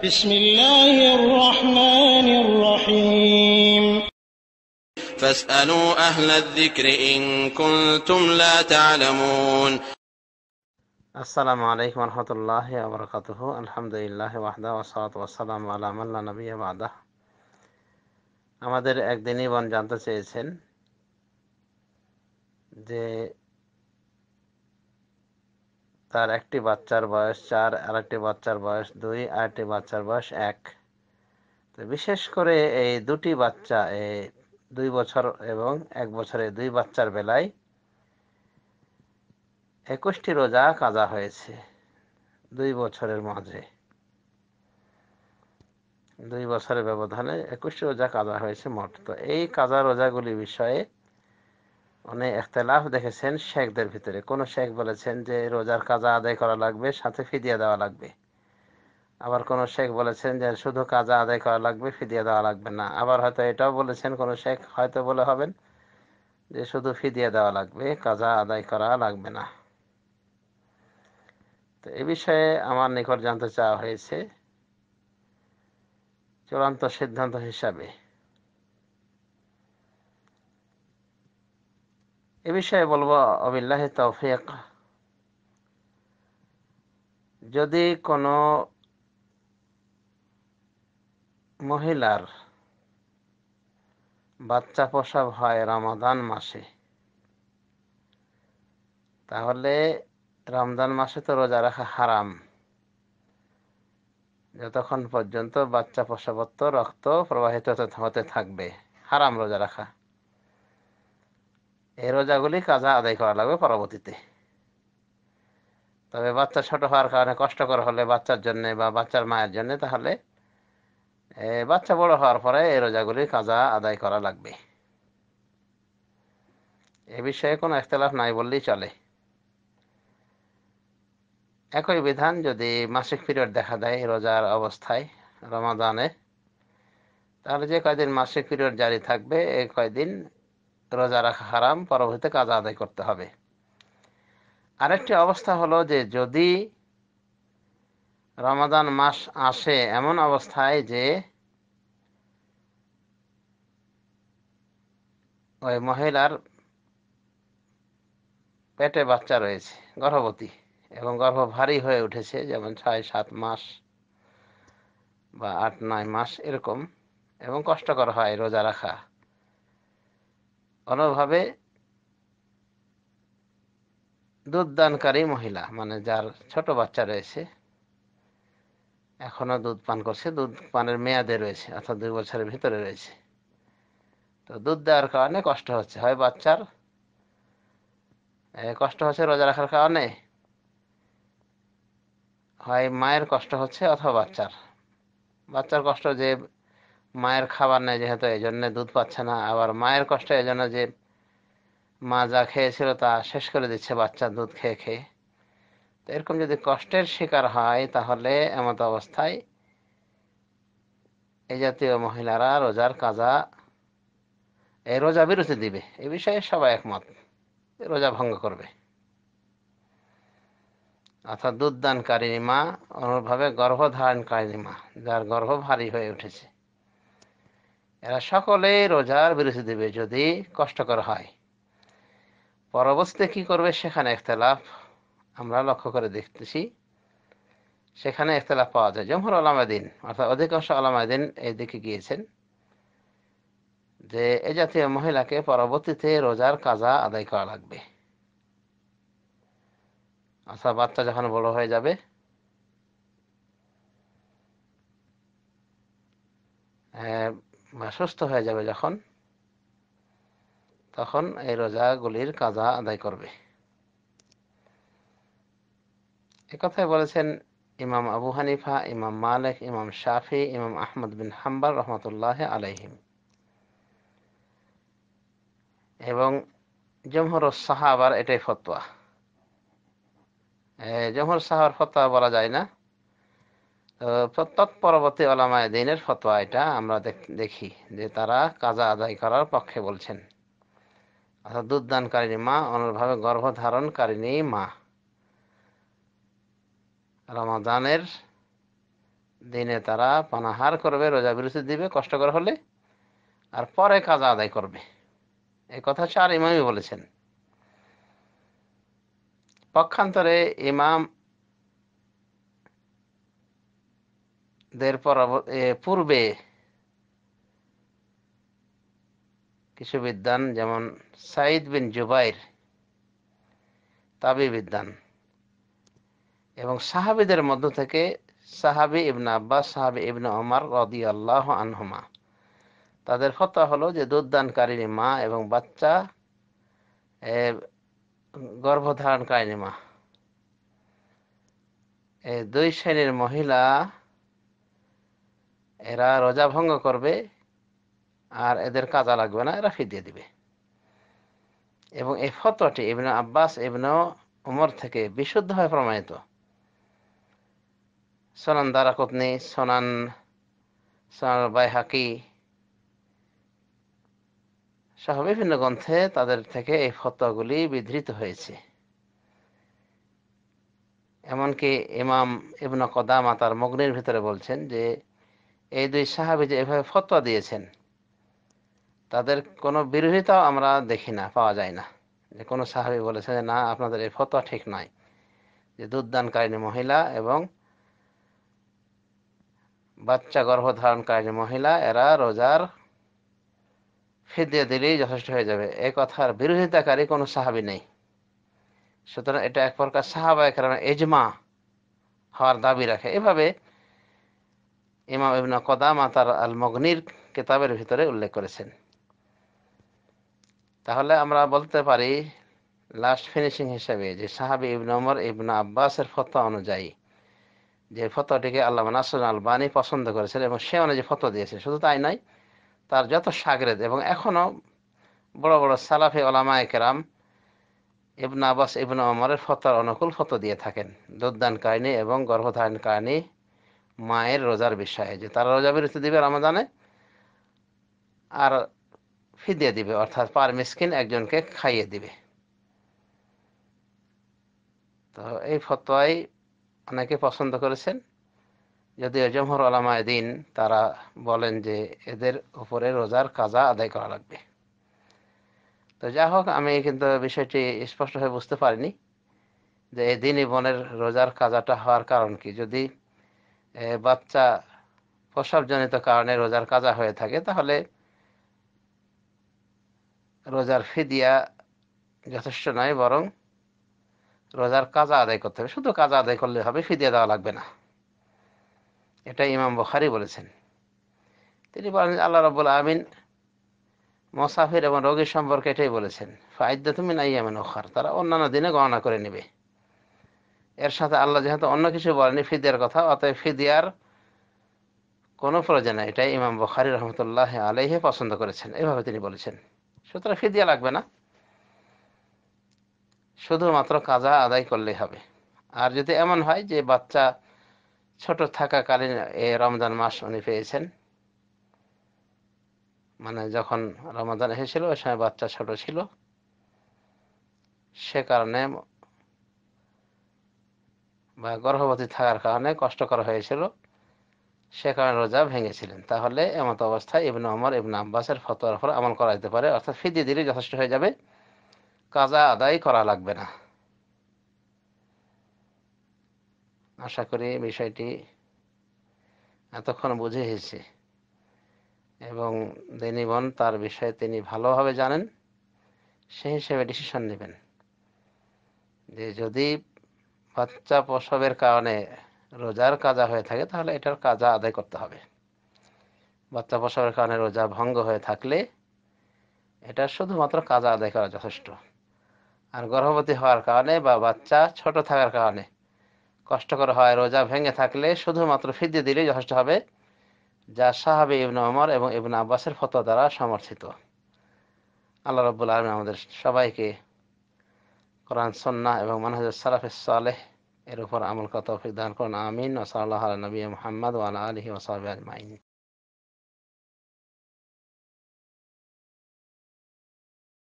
بسم الله الرحمن الرحيم فاسألوا أهل الذكر إن كنتم لا تعلمون আসসালামু আলাইকুম ওয়া রাহমাতুল্লাহি ওয়া বারাকাতুহু আলহামদুলিল্লাহি ওয়াহদা ওয়া সালাতু ওয়াসসালামু আলা মান লা নাবিয়্যা বা'দা। আমাদের একদিনই বোন জানতে চেয়েছেন যে তার একটি বাচ্চার বয়স 4, আরেকটি বাচ্চার বয়স 2, আরেকটি বাচ্চার বয়স 1। তো বিশেষ করে এই দুটি বাচ্চা, এই 2 বছর এবং 1 বছরের 2 বাচ্চার বেলায় 21টি রোজা কাজা হয়েছে 2 বছরের মাঝে। 2 বছরের ব্যবধানে 21টি রোজা কাজা হয়েছে মোট। তো এই কাজা রোজাগুলি বিষয়ে অনেক ইখতিলাফ দেখেছেন শেখদের ভিতরে। কোন শেখ বলেছেন যে রোজার কাজা আদায় করা লাগবে, সাথে ফিদিয়া দেওয়া লাগবে। আবার কোন শেখ বলেছেন যে শুধু কাজা আদায় করা লাগবে, ফিদিয়া দেওয়া লাগবে না। আবার হয়তো এটাও বলেছেন কোন শেখ, হয়তো বলে হবেন যে শুধু ফিদিয়া দেওয়া লাগবে, কাজা আদায় করা লাগবে না। তো এই বিষয়ে আমার নিকট জানতে চাওয়া হয়েছে চূড়ান্ত সিদ্ধান্ত হিসাবে। এ বিষয়ে বলবো ওয়াবিল্লাহি তাওফীক। যদি কোনো মহিলার বাচ্চা প্রসব হয় রমাদান মাসে, তাহলে রমজান মাসে তো রোজা রাখা হারাম, যতক্ষণ পর্যন্ত বাচ্চা প্রসবোত্তর রক্ত প্রবাহিত হতে থাকবে হারাম রোজা রাখা। এই রোজাগুলি কাজা আদায় করা লাগবে পরবর্তীতে। তবে বাচ্চা ছোট হওয়ার কারণে কষ্টকর হলে বাচ্চার জন্য বা বাচ্চার মায়ের জন্য, তাহলে বাচ্চা বড় হওয়ার পরে এই রোজাগুলি কাজা আদায় করা লাগবে। এ বিষয়ে কোনো ইখতিলাফ নাই বললেই চলে। একই বিধান যদি মাসিক পিরিয়ড দেখা দেয় রোজার অবস্থায় রমাদানে, তাহলে যে কয়দিন মাসিক পিরিয়ড জারি থাকবে এই কয়দিন রোজা রাখা হারাম, পরবর্তীতে কাজা আদায় করতে হবে। আরেকটি অবস্থা হলো যে যদি রমাদান মাস আসে এমন অবস্থায় যে ওই মহিলার পেটে বাচ্চা রয়েছে, গর্ভবতী, এবং গর্ভ ভারী হয়ে উঠেছে, যেমন 6-7 মাস বা 8-9 মাস এরকম, এবং কষ্টকর হয় রোজা রাখা, অন্যভাবে দুধদানকারী মহিলা, মানে যার ছোট বাচ্চা রয়েছে, এখনো দুধ পান করছে, দুধ পানের মেয়াদে রয়েছে, অর্থাৎ 2 বছরের ভিতরে রয়েছে, তো দুধ দেওয়ার কারণে কষ্ট হচ্ছে, হয় বাচ্চার কষ্ট হচ্ছে রোজা রাখার কারণে, হয় মায়ের কষ্ট হচ্ছে অথবা বাচ্চার কষ্ট যে মায়ের খাবার নেই যেহেতু, এই জন্য দুধ পাচ্ছে না। আবার মায়ের কষ্ট এই জন্য যে মা যা খেয়েছিল তা শেষ করে দিচ্ছে বাচ্চা দুধ খেয়ে খেয়ে। তো এরকম যদি কষ্টের শিকার হয়, তাহলে এমত অবস্থায় এই জাতীয় মহিলারা রোজার কাজা, এই রোজা বিরতি দিবে। এ বিষয়ে সবাই একমত, রোজা ভঙ্গ করবে। অর্থাৎ দুধদানকারিণী মা, অনুরূপভাবে গর্ভধারণকারিণী মা, যার গর্ভ ভারী হয়ে উঠেছে, এরা সকলেই রোজার বিরতি দিবে যদি কষ্টকর হয়। পরবর্তীতে কি করবে সেখানে ইখতিলাফ আমরা লক্ষ্য করে দেখতেছি, সেখানে ইখতিলাফ পাওয়া যায়। জমহুর উলামায়ে দ্বীন, অর্থাৎ অধিকাংশ উলামায়ে দ্বীন এই দিকে গিয়েছেন যে এ জাতীয় মহিলাকে পরবর্তীতে রোজার কাজা আদায় করা লাগবে। অর্থাৎ বাচ্চা যখন বড় হয়ে যাবে, বা সুস্থ হয়ে যাবে যখন, তখন এই রোজাগুলির কাজা আদায় করবে। একথাই বলেছেন ইমাম আবু হানিফা, ইমাম মালিক, ইমাম শাফি, ইমাম আহমদ বিন হাম্বল রহমতুল্লাহ আলাইহিম, এবং জমহুর সাহাবার এটাই ফতোয়া। জমহুর সাহাবার ফতোয়া বলা যায় না, তৎপরবর্তী উলামায়ে দ্বীনের ফতোয়া এটা আমরা দেখি যে তারা কাজা আদায় করার পক্ষে বলছেন। অর্থাৎ দুধদানকারিণী মা, অনুরূপভাবে গর্ভধারণকারিণী মা, রমাদানের দিনে তারা পানাহার করবে, রোজা বিরতি দিবে কষ্টকর হলে, আর পরে কাজা আদায় করবে। এই কথা 4 ইমামই বলেছেন। পক্ষান্তরে ইমামদের পূর্বে কিছু বিদ্বান, যেমন সাইদ বিন জুবাইর তাবি বিদ্বান, এবং সাহাবীদের মধ্য থেকে সাহাবী ইবনে আব্বাস, সাহাবী ইবনে ওমর রাদিয়াল্লাহু আনহুমা, তাদের ফতোয়া হলো যে দুধদানকারিণী মা এবং বাচ্চা গর্ভধারণকারিণী মা, এই 2 শ্রেণীর মহিলা এরা রোজা ভঙ্গ করবে, আর এদের কাজা লাগবে না, এরা ফিদিয়া দিবে। এবং এই ফতোয়াটি ইবনে আব্বাস, ইবনে ওমর থেকে বিশুদ্ধভাবে প্রমাণিত। সুনান দারাকুতনি, সুনান বাইহাকি সহ বিভিন্ন গ্রন্থে তাদের থেকে এই ফতোয়াগুলি বিধৃত হয়েছে। এমনকি ইমাম ইবনে কুদামা তার মুগনির ভিতরে বলছেন যে এই 2 সাহাবী যে এভাবে ফতোয়া দিয়েছেন, তাদের কোনো বিরোধিতাও আমরা দেখি না, পাওয়া যায় না, যে কোনো সাহাবী বলেছেন যে না, আপনাদের এই ফতোয়া ঠিক নয়, যে দুধদানকারিণী মহিলা এবং বাচ্চা গর্ভধারণকারিণী মহিলা এরা রোজার ফিদিয়া দিলেই যথেষ্ট হয়ে যাবে, এই কথার বিরোধিতাকারী কোনো সাহাবী নেই। সুতরাং এটা এক প্রকার সাহাবায়ে কেরামের ইজমা হওয়ার দাবি রাখে। এভাবে ইমাম ইবনে কুদামা তার আল মুগনির কিতাবের ভিতরে উল্লেখ করেছেন। তাহলে আমরা বলতে পারি লাস্ট ফিনিশিং হিসেবে যে সাহাবী ইবনে ওমর, ইবনে আব্বাসের ফতোয়া অনুযায়ী, যে ফতোয়াটিকে আল্লামা নাসরুল আলবানী পছন্দ করেছেন এবং সে অনুযায়ী ফতোয়া দিয়েছে, শুধু তাই নয়, তার যত শাগরেদ এবং এখনো বড় বড় সালাফি উলামায়ে কেরাম ইবনে আব্বাস, ইবনে ওমরের ফতোয়ার অনুকূল ফতোয়া দিয়ে থাকেন দুধদানকারিণী এবং গর্ভধারণকারিণী মায়ের রোজার বিষয়ে, যে তারা রোজা বিরতি দিবে রমাদানে, আর ফিদিয়া দিবে, অর্থাৎ পার মিসকিন একজনকে খাইয়ে দিবে। তো এই ফতোয়াই অনেকে পছন্দ করেছেন, যদিও জমহুর উলামায়ে দ্বীন তারা বলেন যে এদের উপরে রোজার কাজা আদায় করা লাগবে। তো যা হোক, আমি কিন্তু বিষয়টি স্পষ্টভাবে বুঝতে পারিনি যে এই দিনই বোনের রোজার কাজাটা হওয়ার কারণ কি। যদি বাচ্চা প্রসবজনিত কারণে রোজার কাজা হয়ে থাকে, তাহলে রোজার ফিদিয়া যথেষ্ট নয়, বরং রোজার কাজা আদায় করতে হবে। শুধু কাজা আদায় করলে হবে, ফিদিয়া দেওয়া লাগবে না। এটা ইমাম বুখারী বলেছেন। তিনি বলেন আল্লাহ রাব্বুল আমিন মুসাফির এবং রোগী সম্পর্কে এটাই বলেছেন, ফাইদ্দাতুম মিন আইয়ামিন উখার, তারা অন্যান্য দিনে গণনা করে নেবে। এর সাথে আল্লাহ যেহেতু অন্য কিছু বলেনি ফিদিয়ার কথা, অতএব ফিদিয়ার কোনো প্রয়োজন নেই। এটাই ইমাম বুখারী রহমতুল্লাহ আলাইহি পছন্দ করেছেন, এভাবে তিনি বলেছেন। সুতরাং ফিদিয়া লাগবে না, শুধুমাত্র কাজা আদায় করলেই হবে। আর যদি এমন হয় যে বাচ্চা ছোট থাকাকালীন রমজান মাস উনি পেয়েছেন, মানে যখন রমাদান এসেছিল ওই সময় বাচ্চা ছোট ছিল, সে কারণে বা গর্ভবতী থাকার কারণে কষ্টকর হয়েছিল, সে কারণে রোজা ভেঙেছিলেন, তাহলে এমত অবস্থায় ইবনে ওমর, ইবনে আব্বাসের ফতোয়ার উপর আমল করা যেতে পারে, অর্থাৎ ফিদিয়া দিলেই যথেষ্ট হয়ে যাবে, কাজা আদায় করা লাগবে না। আশা করি বিষয়টি এতক্ষণ বুঝে এসেছে, এবং দিনী বোন তার বিষয়ে তিনি ভালোভাবে জানেন, সেই হিসেবে ডিসিশন নেবেন যে যদি বাচ্চা প্রসবের কারণে রোজার কাজা হয়ে থাকে, তাহলে এটার কাজা আদায় করতে হবে। বাচ্চা প্রসবের কারণে রোজা ভঙ্গ হয়ে থাকলে এটা শুধুমাত্র কাজা আদায় করা যথেষ্ট। আর গর্ভবতী হওয়ার কারণে বা বাচ্চা ছোট থাকার কারণে কষ্টকর হয় রোজা ভেঙে থাকলে শুধুমাত্র ফিদিয়া দিলেই যথেষ্ট হবে, যা সাহাবী ইবনে ওমর এবং ইবনে আব্বাসের ফতোয়া দ্বারা সমর্থিত। আল্লাহ রাব্বুল আলামিন আমাদের সবাইকে কোরআন, সুন্নাহ এবং মানহাজুস সালাফিস সালেহ এর উপর আমল করার তৌফিক দান করুন। আমিন। ওয়া সাল্লাল্লাহু আলা নবিয়্যিনা মুহাম্মদ ওয়া আলা আলিহি ওয়া সাহবিহি আজমাইন।